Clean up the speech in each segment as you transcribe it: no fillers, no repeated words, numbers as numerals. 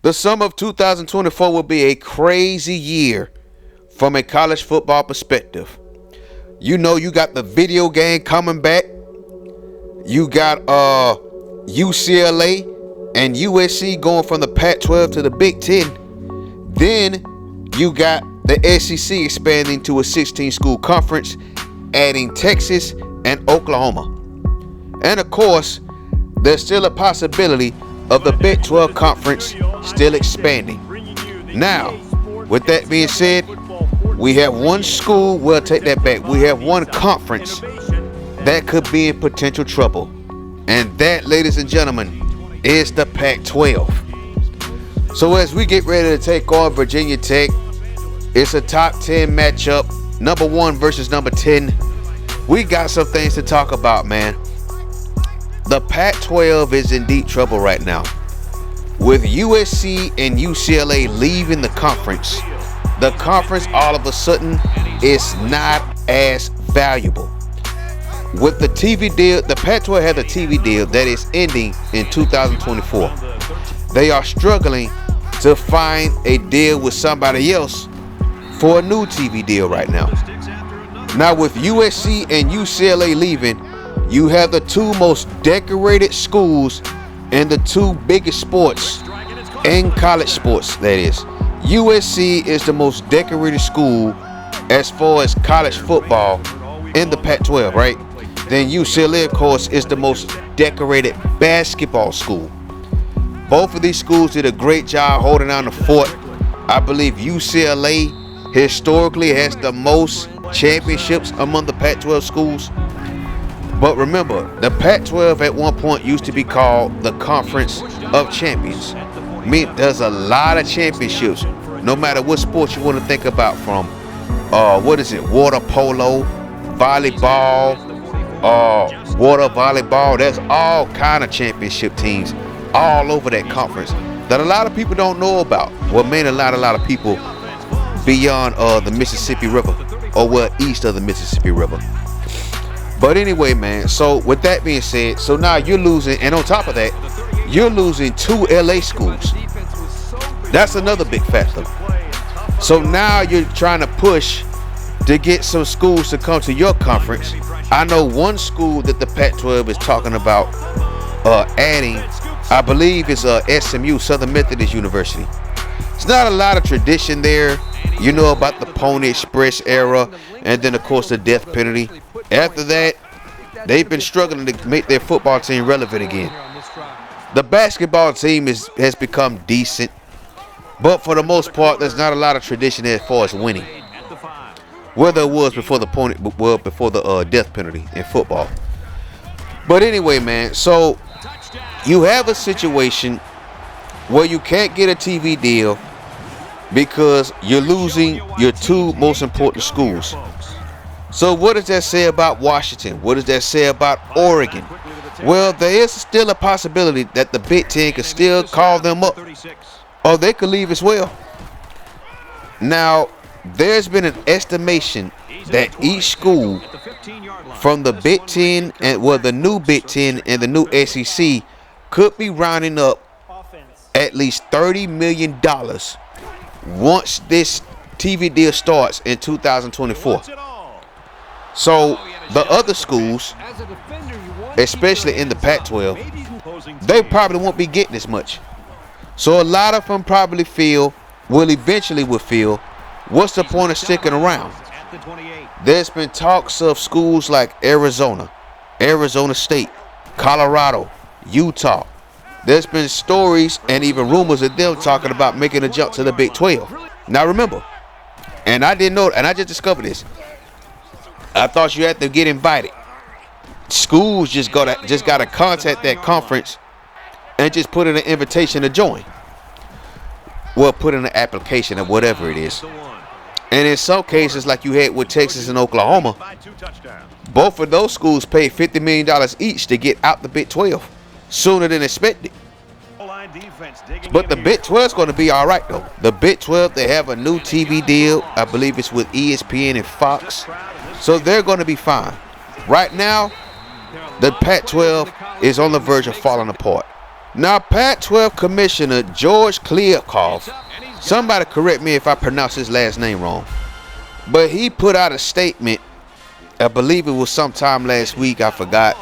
The summer of 2024 will be a crazy year from a college football perspective. You know, you got the video game coming back. You got UCLA and USC going from the Pac-12 to the Big Ten. Then you got the SEC expanding to a 16-school conference, adding Texas and Oklahoma. And of course, there's still a possibility of the Big 12 conference still expanding. Now, with that being said, we have one school, we'll take that back, we have one conference that could be in potential trouble. And that, ladies and gentlemen, is the Pac-12. So as we get ready to take on Virginia Tech, it's a top 10 matchup, number 1 versus number 10. We got some things to talk about, man. The Pac-12 is in deep trouble right now. With USC and UCLA leaving the conference all of a sudden is not as valuable. With the TV deal, the Pac-12 had a TV deal that is ending in 2024. They are struggling to find a deal with somebody else for a new TV deal right now. Now with USC and UCLA leaving, you have the two most decorated schools in the two biggest sports, in college sports, that is. USC is the most decorated school as far as college football in the Pac-12, right? Then UCLA, of course, is the most decorated basketball school. Both of these schools did a great job holding down the fort. I believe UCLA historically has the most championships among the Pac-12 schools. But remember, the Pac-12 at one point used to be called the Conference of Champions. I mean, there's a lot of championships, no matter what sport you want to think about, from water polo, volleyball, water volleyball. There's all kind of championship teams all over that conference that a lot of people don't know about. Well, mainly a lot of people beyond the Mississippi River, or east of the Mississippi River. But anyway, man, so with that being said, so now you're losing, and on top of that, you're losing 2 LA schools. That's another big factor. So now you're trying to push to get some schools to come to your conference. I know one school that the Pac-12 is talking about adding, I believe it's SMU, Southern Methodist University. It's not a lot of tradition there. You know about the Pony Express era, and then of course the death penalty. After that, they've been struggling to make their football team relevant again. The basketball team has become decent, but for the most part, there's not a lot of tradition as far as winning. Whether it was before the death penalty in football. But anyway, man, so you have a situation where you can't get a TV deal because you're losing your 2 most important schools. So what does that say about Washington? What does that say about Oregon? Well, there is still a possibility that the Big Ten could still call them up, or they could leave as well. Now, there's been an estimation that each school from the Big Ten and the new Big Ten and the new SEC could be rounding up at least $30 million once this TV deal starts in 2024. So the other schools, especially in the Pac-12, they probably won't be getting as much. So a lot of them probably eventually will feel, what's the point of sticking around? There's been talks of schools like Arizona, Arizona State, Colorado, Utah. There's been stories and even rumors of them talking about making a jump to the Big 12. Now remember, and I didn't know, and I just discovered this. I thought you had to get invited. Schools just gotta contact that conference and just put in an invitation to join. Well, put in an application or whatever it is. And in some cases, like you had with Texas and Oklahoma, both of those schools paid $50 million each to get out the Big 12 sooner than expected. But the Big 12 is going to be all right, though. The Big 12, they have a new TV deal. I believe it's with ESPN and Fox. So they're going to be fine. Right now, the Pac-12 is on the verge of falling apart. Now, Pac-12 Commissioner George Kliavkoff, somebody correct me if I pronounce his last name wrong, but he put out a statement, I believe it was sometime last week, I forgot,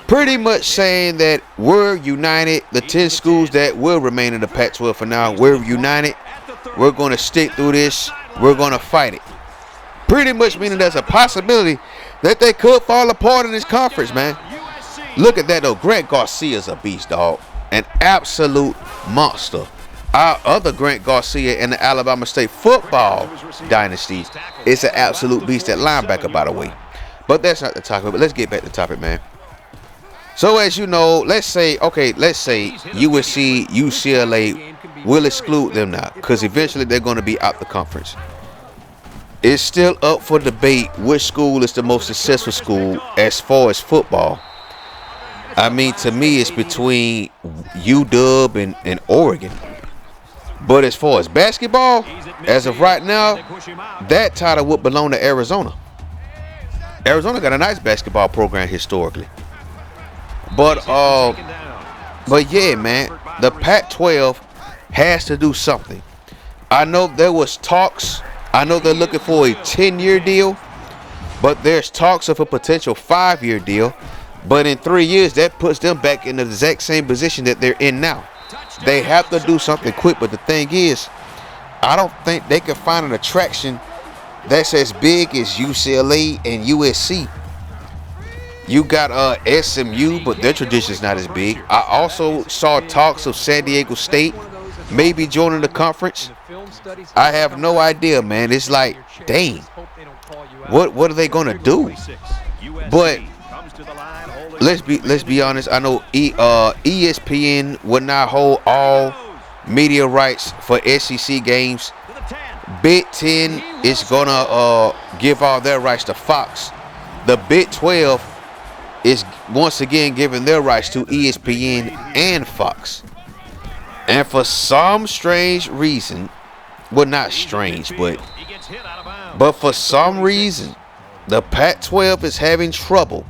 pretty much saying that we're united, the 10 schools that will remain in the Pac-12 for now, we're united, we're going to stick through this, we're going to fight it. Pretty much meaning there's a possibility that they could fall apart in this conference, man. Look at that, though. Grant Garcia's a beast, dog. An absolute monster. Our other Grant Garcia in the Alabama State football dynasty is an absolute beast at linebacker, by the way. But that's not the topic. But let's get back to the topic, man. So as you know, let's say USC, UCLA will exclude them now, because eventually they're going to be out the conference. It's still up for debate which school is the most successful school as far as football. I mean, to me, it's between UW and Oregon. But as far as basketball, as of right now, that title would belong to Arizona. Arizona got a nice basketball program historically. But yeah, man, the Pac-12 has to do something. I know there was talks. I know they're looking for a 10-year deal, but there's talks of a potential 5-year deal. But in 3 years, that puts them back in the exact same position that they're in now. They have to do something quick. But the thing is, I don't think they can find an attraction that's as big as UCLA and USC. You got SMU, but their tradition is not as big. I also saw talks of San Diego State maybe joining the conference. I have no idea, man. It's like, dang, what are they gonna do? But let's be honest. I know ESPN will not hold all media rights for SEC games. Big Ten is gonna give all their rights to Fox. The Big 12 is once again giving their rights to ESPN and Fox. And for some strange reason, well, not strange, but for some reason, the Pac-12 is having trouble.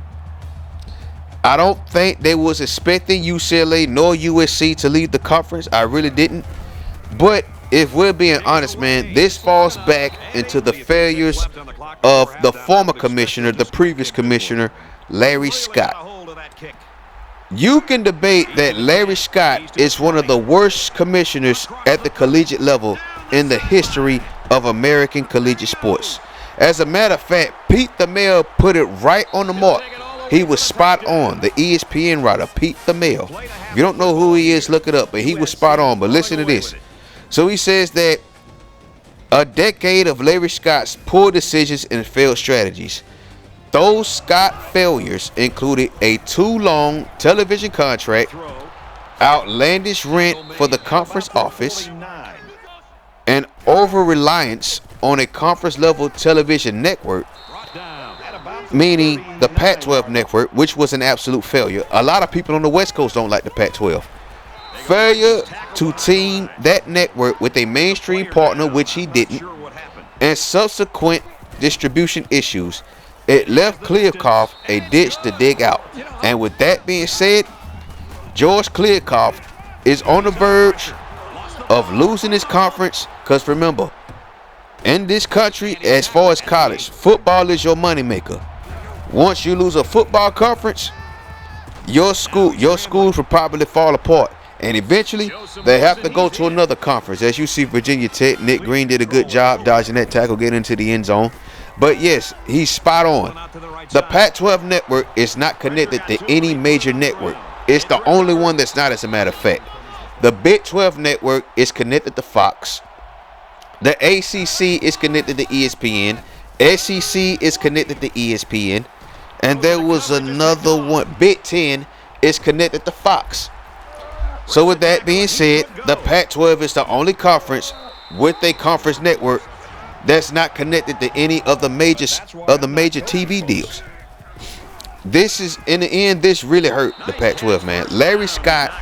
I don't think they was expecting UCLA nor USC to leave the conference. I really didn't. But if we're being honest, man, this falls back into the failures of the former commissioner, the previous commissioner, Larry Scott. You can debate that Larry Scott is one of the worst commissioners at the collegiate level in the history of American collegiate sports. As a matter of fact, Pete the Mayor put it right on the mark. He was spot on. The ESPN writer, Pete the Mayor. If you don't know who he is, look it up. But he was spot on. But listen to this. So he says that a decade of Larry Scott's poor decisions and failed strategies. Those Scott failures included a too-long television contract, outlandish rent for the conference office, and over-reliance on a conference-level television network, meaning the Pac-12 network, which was an absolute failure. A lot of people on the West Coast don't like the Pac-12. Failure to team that network with a mainstream partner, which he didn't, and subsequent distribution issues. It left Kliavkoff a ditch to dig out. And with that being said, George Kliavkoff is on the verge of losing his conference. Because remember, in this country, as far as college, football is your moneymaker. Once you lose a football conference, your schools will probably fall apart. And eventually, they have to go to another conference. As you see, Virginia Tech, Nick Green did a good job dodging that tackle, getting into the end zone. But yes, he's spot on. The Pac-12 network is not connected to any major network. It's the only one that's not, as a matter of fact. The Big 12 network is connected to Fox. The ACC is connected to ESPN. SEC is connected to ESPN. And there was another one. Big 10 is connected to Fox. So with that being said, the Pac-12 is the only conference with a conference network that's not connected to any of the major TV deals. This is, in the end, this really hurt the Pac-12, man. Larry Scott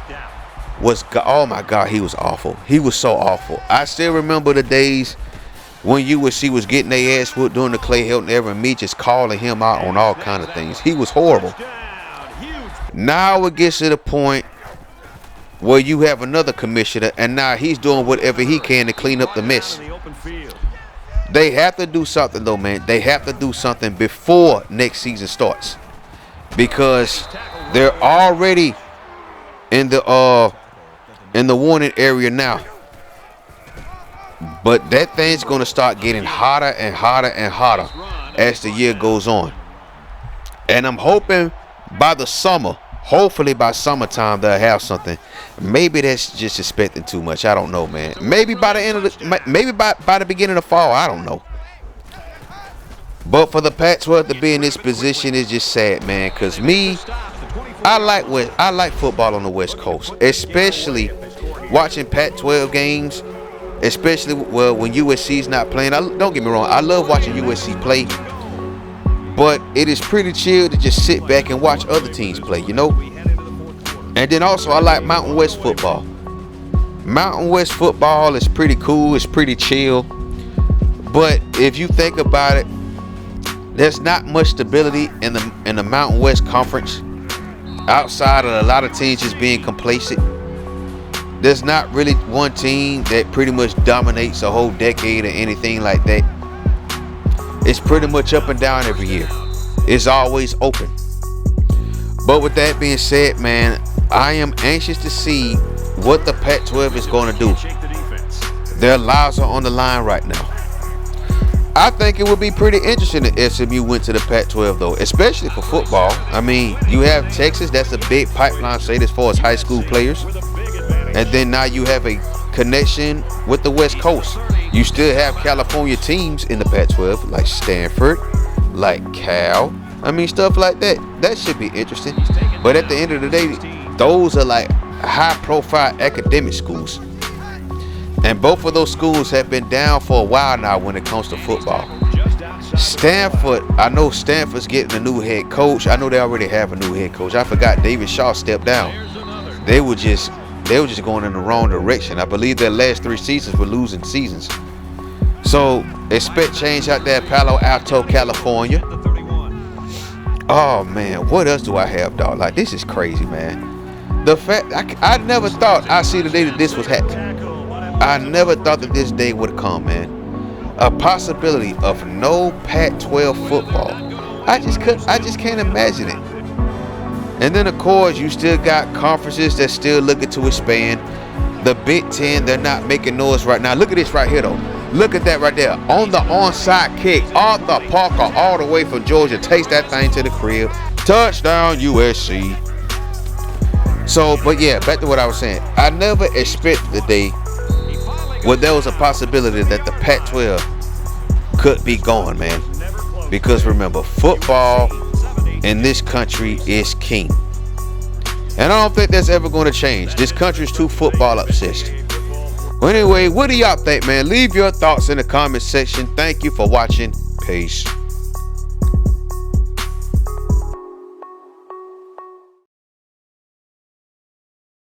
was, oh my God, he was awful. He was so awful. I still remember the days when USC was getting their ass whooped during the Clay Helton era, and me just calling him out on all kind of things. He was horrible. Now it gets to the point where you have another commissioner, and now he's doing whatever he can to clean up the mess. They have to do something, though, man. They have to do something before next season starts, because they're already in the warning area now. But that thing's going to start getting hotter and hotter and hotter as the year goes on. And I'm hoping by the summer, hopefully by summertime, they'll have something. Maybe that's just expecting too much. I don't know, man. Maybe by the end of maybe by the beginning of fall. I don't know. But for the Pac-12 to be in this position is just sad, man. Cause I like football on the West Coast, especially watching Pac-12 games. Especially when USC's not playing. Don't get me wrong, I love watching USC play, but it is pretty chill to just sit back and watch other teams play, you know. And then also I like Mountain West football. Mountain West football is pretty cool, it's pretty chill. But if you think about it, there's not much stability in the Mountain West Conference outside of a lot of teams just being complacent. There's not really one team that pretty much dominates a whole decade or anything like that. It's pretty much up and down every year. It's always open. But with that being said, man, I am anxious to see what the Pac-12 is going to do. Their lives are on the line right now. I think it would be pretty interesting if SMU went to the Pac-12, though, especially for football. I mean, you have Texas. That's a big pipeline state as far as high school players. And then now you have a connection with the West Coast. You still have California teams in the Pac-12, like Stanford, like Cal. I mean, stuff like that. That should be interesting. But at the end of the day, those are like high-profile academic schools. And both of those schools have been down for a while now when it comes to football. Stanford, I know Stanford's getting a new head coach. I know they already have a new head coach. I forgot David Shaw stepped down. They were just going in the wrong direction. I believe their last 3 seasons were losing seasons. So expect change out there, Palo Alto, California. Oh man, what else do I have, dog? Like, this is crazy, man. The fact I never thought I'd see the day that this was happening. I never thought that this day would come, man. A possibility of no Pac-12 football. I just can't imagine it. And then, of course, you still got conferences that still looking to expand. The Big Ten, they're not making noise right now. Look at this right here, though. Look at that right there. On the onside kick, Arthur Parker all the way from Georgia takes that thing to the crib. Touchdown, USC. So, but yeah, back to what I was saying. I never expected the day where there was a possibility that the Pac-12 could be gone, man. Because remember, football in this country is king. And I don't think that's ever going to change. This country is too football obsessed. Well, anyway, what do y'all think, man? Leave your thoughts in the comment section. Thank you for watching. Peace.